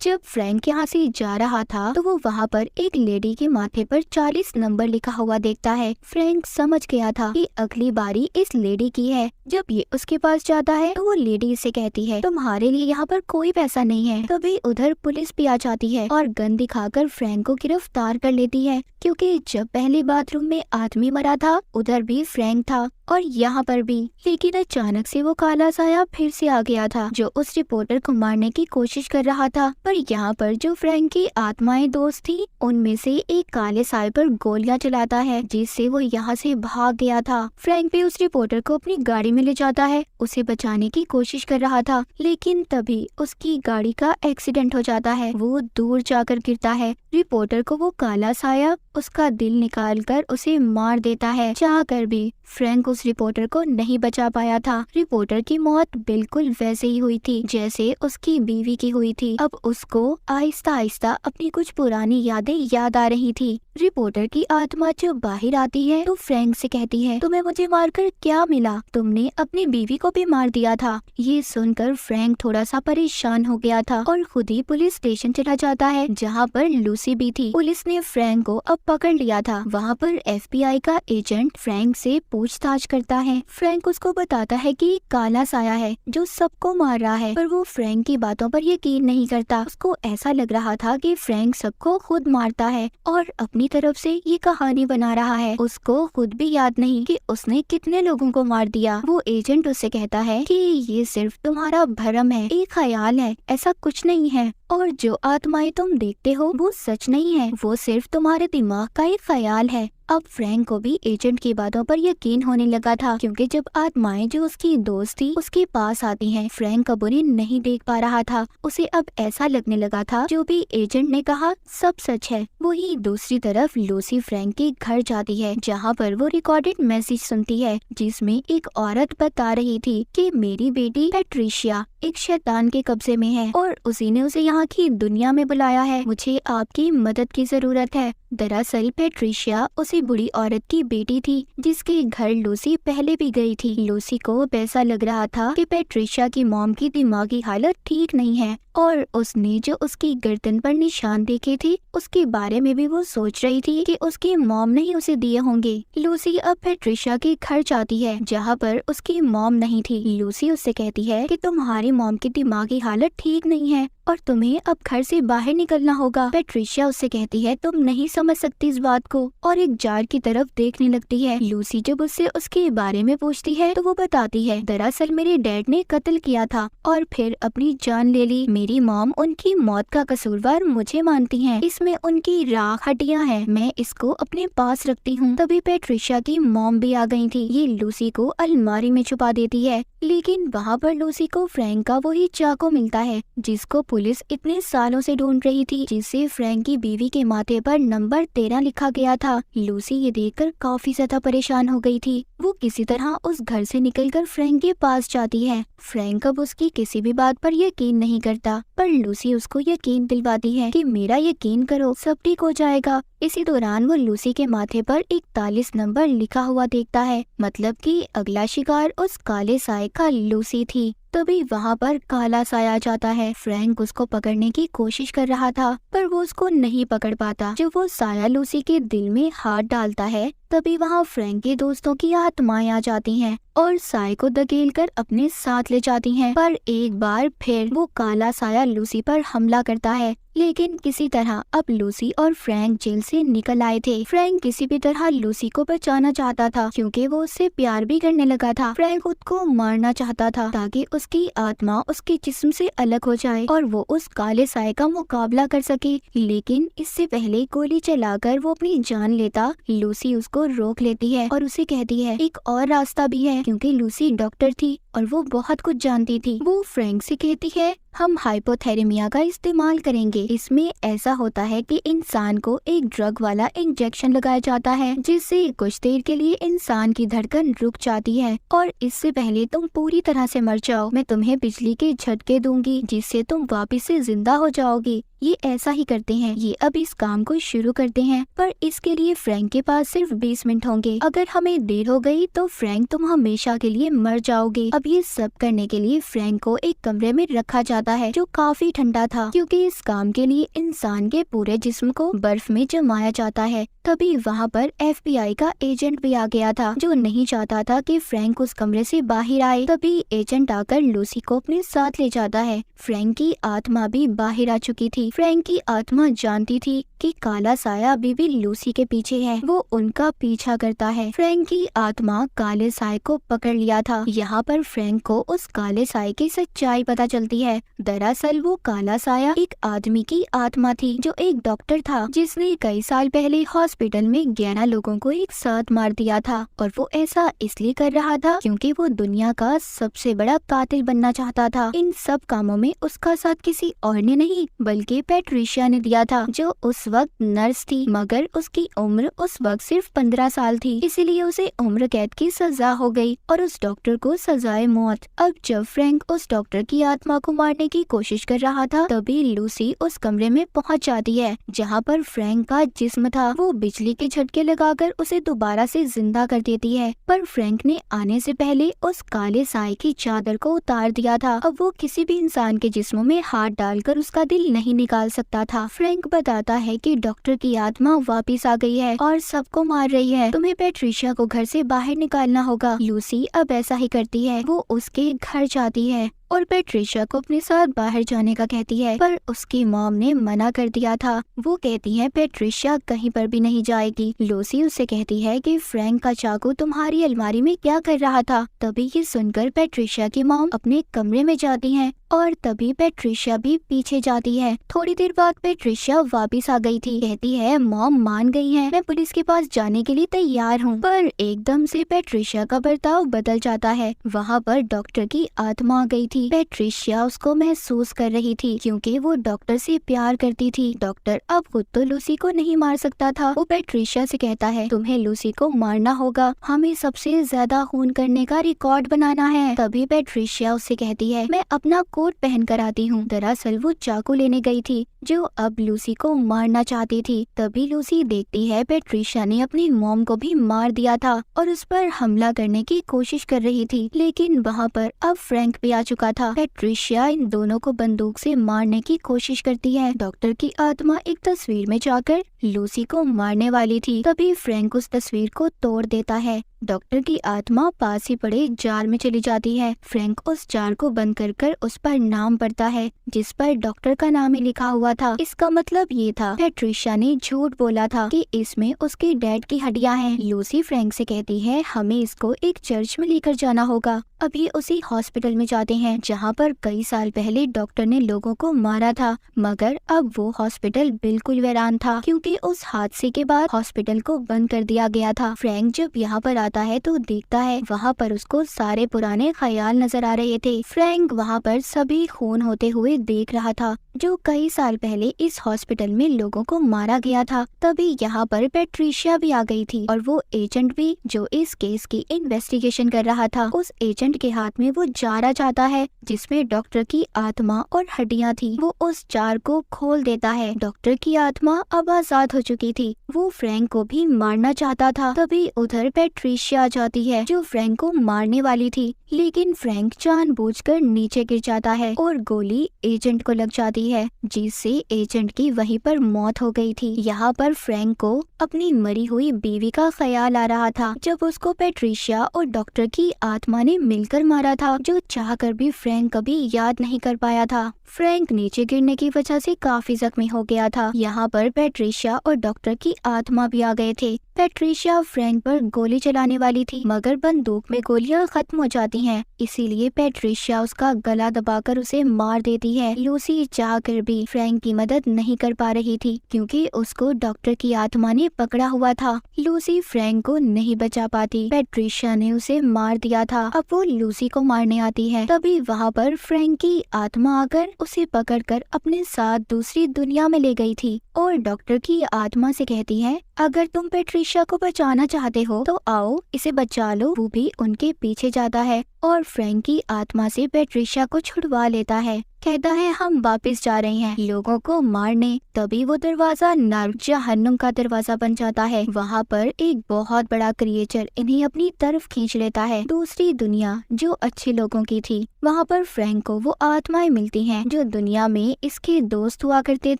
जब फ्रैंक यहाँ से जा रहा था तो वो वहाँ पर एक लेडी के माथे पर 40 नंबर लिखा हुआ देखता है। फ्रैंक समझ गया था कि अगली बारी इस लेडी की है। जब ये उसके पास जाता है तो वो लेडी इसे कहती है, तुम्हारे लिए यहाँ पर कोई पैसा नहीं है। तभी उधर पुलिस भी आ जाती है और गन दिखाकर फ्रैंक को गिरफ्तार कर लेती है, क्योंकि जब पहले बाथरूम में आदमी मरा था उधर भी फ्रैंक था और यहाँ पर भी। लेकिन अचानक से वो काला साया फिर से आ गया था जो उस रिपोर्टर को मारने की कोशिश कर रहा था। पर यहाँ पर जो फ्रैंक की आत्माएं दोस्त थी उनमें से एक काले साए पर गोलियां चलाता है, जिससे वो यहाँ से भाग गया था। फ्रैंक भी उस रिपोर्टर को अपनी गाड़ी में ले जाता है, उसे बचाने की कोशिश कर रहा था, लेकिन तभी उसकी गाड़ी का एक्सीडेंट हो जाता है। वो दूर जाकर गिरता है। रिपोर्टर को वो काला साया उसका दिल निकालकर उसे मार देता है। चाहकर भी फ्रैंक उस रिपोर्टर को नहीं बचा पाया था। रिपोर्टर की मौत बिल्कुल वैसे ही हुई थी जैसे उसकी बीवी की हुई थी। अब उसको आहिस्ता आहिस्ता अपनी कुछ पुरानी यादें याद आ रही थी। रिपोर्टर की आत्मा जब बाहर आती है तो फ्रैंक से कहती है, तुम्हें मुझे मारकर क्या मिला? तुमने अपनी बीवी को भी मार दिया था। ये सुनकर फ्रैंक थोड़ा सा परेशान हो गया था और खुद ही पुलिस स्टेशन चला जाता है जहाँ पर लूसी भी थी। पुलिस ने फ्रैंक को अब पकड़ लिया था। वहाँ पर FBI का एजेंट फ्रैंक से पूछताछ करता है। फ्रैंक उसको बताता है कि काला साया है जो सबको मार रहा है, पर वो फ्रैंक की बातों पर यकीन नहीं करता। उसको ऐसा लग रहा था कि फ्रैंक सबको खुद मारता है और अपनी तरफ से ये कहानी बना रहा है। उसको खुद भी याद नहीं कि उसने कितने लोगों को मार दिया। वो एजेंट उससे कहता है कि ये सिर्फ तुम्हारा भ्रम है, एक ख्याल है, ऐसा कुछ नहीं है। और जो आत्माएं तुम देखते हो वो सच नहीं है, वो सिर्फ तुम्हारे दिमाग का एक ख्याल है। अब फ्रैंक को भी एजेंट की बातों पर यकीन होने लगा था, क्योंकि जब आत्माएं जो उसकी दोस्त थी उसके पास आती हैं, फ्रैंक अब उन्हें नहीं देख पा रहा था। उसे अब ऐसा लगने लगा था जो भी एजेंट ने कहा सब सच है। वही दूसरी तरफ लूसी फ्रैंक के घर जाती है जहाँ पर वो रिकॉर्डेड मैसेज सुनती है जिसमें एक औरत बता रही थी कि मेरी बेटी पैट्रिशिया एक शैतान के कब्जे में है और उसी ने उसे यहाँ की दुनिया में बुलाया है। मुझे आपकी मदद की जरूरत है। दरअसल पैट्रिशिया उसी बुरी औरत की बेटी थी जिसके घर लूसी पहले भी गई थी। लूसी को ऐसा लग रहा था कि पैट्रिशिया की मॉम की दिमागी हालत ठीक नहीं है और उसने जो उसकी गर्दन पर निशान देखे थे उसके बारे में भी वो सोच रही थी कि उसकी मॉम ने ही उसे दिए होंगे। लूसी अब पैट्रिशिया के घर जाती है जहाँ पर उसकी मॉम नहीं थी। लूसी उससे कहती है कि तुम्हारी मॉम की दिमागी हालत ठीक नहीं है और तुम्हें अब घर से बाहर निकलना होगा। पैट्रिशिया उससे कहती है तुम नहीं समझ सकती इस बात को और एक जार की तरफ देखने लगती है। लूसी जब उससे उसके बारे में पूछती है तो वो बताती है दरअसल मेरे डैड ने कत्ल किया था और फिर अपनी जान ले ली। मेरी मॉम उनकी मौत का कसूरवार मुझे मानती हैं। इसमें उनकी राख हड्डियां हैं, मैं इसको अपने पास रखती हूँ। तभी पैट्रिशिया की मॉम भी आ गई थी। ये लूसी को अलमारी में छुपा देती है, लेकिन वहाँ पर लूसी को फ्रैंक का वही चाकू मिलता है जिसको पुलिस इतने सालों से ढूंढ रही थी, जिससे फ्रैंक की बीवी के माथे पर नंबर 13 लिखा गया था। लूसी ये देखकर काफी ज्यादा परेशान हो गई थी। वो किसी तरह उस घर से निकलकर फ्रैंक के पास जाती है। फ्रैंक अब उसकी किसी भी बात पर यकीन नहीं करता, पर लूसी उसको यकीन दिलवाती है कि मेरा यकीन करो सब ठीक हो जाएगा। इसी दौरान वो लूसी के माथे पर 41 नंबर लिखा हुआ देखता है, मतलब कि अगला शिकार उस काले साए का लूसी थी। तभी वहाँ पर काला साया आ जाता है। फ्रैंक उसको पकड़ने की कोशिश कर रहा था पर वो उसको नहीं पकड़ पाता। जब वो साया लूसी के दिल में हाथ डालता है तभी वहाँ फ्रैंक के दोस्तों की आत्माएं आ जाती हैं और साए को धकेल कर अपने साथ ले जाती हैं। पर एक बार फिर वो काला साया लूसी पर हमला करता है, लेकिन किसी तरह अब लूसी और फ्रैंक जेल से निकल आए थे। फ्रैंक किसी भी तरह लूसी को बचाना चाहता था क्योंकि वो उससे प्यार भी करने लगा था। फ्रैंक खुद को मारना चाहता था ताकि उसकी आत्मा उसके जिस्म से अलग हो जाए और वो उस काले साए का मुकाबला कर सके, लेकिन इससे पहले गोली चलाकर वो अपनी जान लेता। लूसी उसको रोक लेती है और उसे कहती है एक और रास्ता भी है, क्योंकि लूसी डॉक्टर थी और वो बहुत कुछ जानती थी। वो फ्रैंक से कहती है हम हाइपोथेरेमिया का इस्तेमाल करेंगे। इसमें ऐसा होता है कि इंसान को एक ड्रग वाला इंजेक्शन लगाया जाता है जिससे कुछ देर के लिए इंसान की धड़कन रुक जाती है और इससे पहले तुम पूरी तरह से मर जाओ मैं तुम्हें बिजली के झटके दूंगी जिससे तुम वापस से जिंदा हो जाओगी। ये ऐसा ही करते हैं। ये अब इस काम को शुरू करते हैं, पर इसके लिए फ्रैंक के पास सिर्फ 20 मिनट होंगे। अगर हमें देर हो गई तो फ्रैंक तुम हमेशा के लिए मर जाओगे। अब ये सब करने के लिए फ्रैंक को एक कमरे में रखा जाता है जो काफी ठंडा था, क्योंकि इस काम के लिए इंसान के पूरे जिस्म को बर्फ में जमाया जाता है। तभी वहाँ पर FBI का एजेंट भी आ गया था जो नहीं चाहता था कि फ्रैंक उस कमरे से बाहर आए। तभी एजेंट आकर लूसी को अपने साथ ले जाता है। फ्रैंक की आत्मा भी बाहर आ चुकी थी। फ्रैंक की आत्मा जानती थी कि काला साया अभी भी लूसी के पीछे है, वो उनका पीछा करता है। फ्रैंक की आत्मा काले साए को पकड़ लिया था। यहाँ पर फ्रैंक को उस काले साए की सच्चाई पता चलती है। दरअसल वो काला साया एक आदमी की आत्मा थी जो एक डॉक्टर था जिसने कई साल पहले हॉस्पिटल में 11 लोगों को एक साथ मार दिया था, और वो ऐसा इसलिए कर रहा था क्योंकि वो दुनिया का सबसे बड़ा कातिल बनना चाहता था। इन सब कामों में उसका साथ किसी और ने नहीं बल्कि पैट्रिशिया ने दिया था, जो उस वक्त नर्स थी, मगर उसकी उम्र उस वक्त सिर्फ 15 साल थी, इसीलिए उसे उम्र कैद की सजा हो गई और उस डॉक्टर को सजाए मौत। अब जब फ्रैंक उस डॉक्टर की आत्मा को मारने की कोशिश कर रहा था तभी लूसी उस कमरे में पहुंच जाती है जहां पर फ्रैंक का जिस्म था। वो बिजली के झटके लगाकर उसे दोबारा से जिंदा कर देती है, पर फ्रैंक ने आने से पहले उस काले साए की चादर को उतार दिया था। अब वो किसी भी इंसान के जिस्म में हाथ डालकर उसका दिल नहीं निकाल सकता था। फ्रैंक बताता है कि डॉक्टर की आत्मा वापस आ गई है और सबको मार रही है, तुम्हें पैट्रिशिया को घर से बाहर निकालना होगा। लूसी अब ऐसा ही करती है, वो उसके घर जाती है और पैट्रिशिया को अपने साथ बाहर जाने का कहती है, पर उसकी मॉम ने मना कर दिया था। वो कहती है पैट्रिशिया कहीं पर भी नहीं जाएगी। लूसी उससे कहती है कि फ्रैंक का चाकू तुम्हारी अलमारी में क्या कर रहा था। तभी ये सुनकर पैट्रिशिया की मॉम अपने कमरे में जाती है और तभी पैट्रिशिया भी पीछे जाती है। थोड़ी देर बाद पैट्रिशिया वापस आ गई थी। कहती है मॉम मान गई है, मैं पुलिस के पास जाने के लिए तैयार हूँ। पर एकदम से पैट्रिशिया का बर्ताव बदल जाता है। वहाँ पर डॉक्टर की आत्मा आ गई थी। पैट्रिशिया उसको महसूस कर रही थी क्योंकि वो डॉक्टर से प्यार करती थी। डॉक्टर अब खुद तो लूसी को नहीं मार सकता था। वो पैट्रिशिया से कहता है तुम्हें लूसी को मारना होगा, हमें सबसे ज्यादा खून करने का रिकॉर्ड बनाना है। तभी पैट्रिशिया उससे कहती है मैं अपना कोट पहन कर आती हूँ। दरअसल वो चाकू लेने गई थी जो अब लूसी को मारना चाहती थी। तभी लूसी देखती है पैट्रिशिया ने अपनी मॉम को भी मार दिया था और उस पर हमला करने की कोशिश कर रही थी, लेकिन वहाँ पर अब फ्रैंक भी आ चुका था। पैट्रिशिया इन दोनों को बंदूक से मारने की कोशिश करती है। डॉक्टर की आत्मा एक तस्वीर में जाकर लूसी को मारने वाली थी, तभी फ्रैंक उस तस्वीर को तोड़ देता है। डॉक्टर की आत्मा पास ही पड़े जार में चली जाती है। फ्रैंक उस जार को बंद कर उस पर नाम पढ़ता है जिस पर डॉक्टर का नाम ही लिखा हुआ था। इसका मतलब ये था पैट्रिशिया ने झूठ बोला था कि इसमें उसके डैड की हड्डियां हैं। लूसी फ्रैंक से कहती है हमें इसको एक चर्च में लेकर जाना होगा। अभी उसी हॉस्पिटल में जाते हैं जहाँ पर कई साल पहले डॉक्टर ने लोगों को मारा था, मगर अब वो हॉस्पिटल बिल्कुल वीरान था क्योंकि उस हादसे के बाद हॉस्पिटल को बंद कर दिया गया था। फ्रैंक जब यहाँ पर आता है तो देखता है वहाँ पर उसको सारे पुराने ख्याल नजर आ रहे थे। फ्रैंक वहाँ पर सभी खून होते हुए देख रहा था जो कई साल पहले इस हॉस्पिटल में लोगों को मारा गया था। तभी यहाँ पर पैट्रिशिया भी आ गई थी और वो एजेंट भी जो इस केस की इन्वेस्टिगेशन कर रहा था। उस एजेंट के हाथ में वो जार आ जाता है जिसमें डॉक्टर की आत्मा और हड्डियां थी। वो उस जार को खोल देता है। डॉक्टर की आत्मा अब आजाद हो चुकी थी। वो फ्रैंक को भी मारना चाहता था। तभी उधर पैट्रिशिया आ जाती है जो फ्रैंक को मारने वाली थी, लेकिन फ्रैंक जानबूझकर नीचे गिर जाता है और गोली एजेंट को लग जाती है जिससे एजेंट की वहीं पर मौत हो गई थी। यहाँ पर फ्रैंक को अपनी मरी हुई बीवी का ख्याल आ रहा था जब उसको पैट्रिशिया और डॉक्टर की आत्मा ने मिलकर मारा था, जो चाहकर भी फ्रैंक कभी याद नहीं कर पाया था। फ्रैंक नीचे गिरने की वजह से काफी जख्मी हो गया था। यहाँ पर पैट्रिशिया और डॉक्टर की आत्मा भी आ गए थे। पैट्रिशिया फ्रैंक पर गोली चलाने वाली थी मगर बंदूक में गोलियां खत्म हो जाती हैं, इसीलिए पैट्रिशिया उसका गला दबाकर उसे मार देती है। लूसी चाहकर भी फ्रैंक की मदद नहीं कर पा रही थी क्योंकि उसको डॉक्टर की आत्मा ने पकड़ा हुआ था। लूसी फ्रैंक को नहीं बचा पाती, पैट्रिशिया ने उसे मार दिया था। अब वो लूसी को मारने आती है। तभी वहाँ पर फ्रैंक की आत्मा आकर उसे पकड़कर अपने साथ दूसरी दुनिया में ले गई थी और डॉक्टर की आत्मा से कहती है अगर तुम पैट्रिशिया को बचाना चाहते हो तो आओ इसे बचा लो। वो भी उनके पीछे जाता है और फ्रैंक की आत्मा से पैट्रिशा को छुड़वा लेता है। कहता है हम वापस जा रहे हैं लोगों को मारने। तभी वो दरवाजा नर्क जहन्नुम का दरवाजा बन जाता है। वहाँ पर एक बहुत बड़ा क्रिएचर इन्हें अपनी तरफ खींच लेता है। दूसरी दुनिया जो अच्छे लोगों की थी, वहाँ पर फ्रैंक को वो आत्माएं मिलती हैं जो दुनिया में इसके दोस्त हुआ करते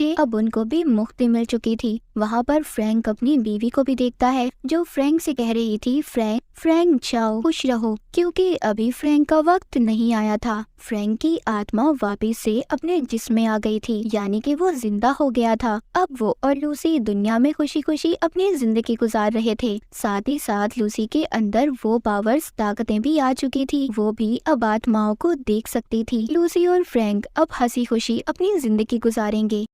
थे। अब उनको भी मुक्ति मिल चुकी थी। वहाँ पर फ्रैंक अपनी बीवी को भी देखता है जो फ्रैंक से कह रही थी फ्रैंक जाओ, खुश रहो, क्योंकि अभी फ्रैंक का वक्त नहीं आया था। फ्रैंक की आत्मा वापस से अपने जिस्म में आ गई थी, यानी कि वो जिंदा हो गया था। अब वो और लूसी दुनिया में खुशी खुशी अपनी जिंदगी गुजार रहे थे। साथ ही साथ लूसी के अंदर वो पावर्स, ताकतें भी आ चुकी थी। वो भी अब आत्माओं को देख सकती थी। लूसी और फ्रैंक अब हंसी खुशी अपनी जिंदगी गुजारेंगे।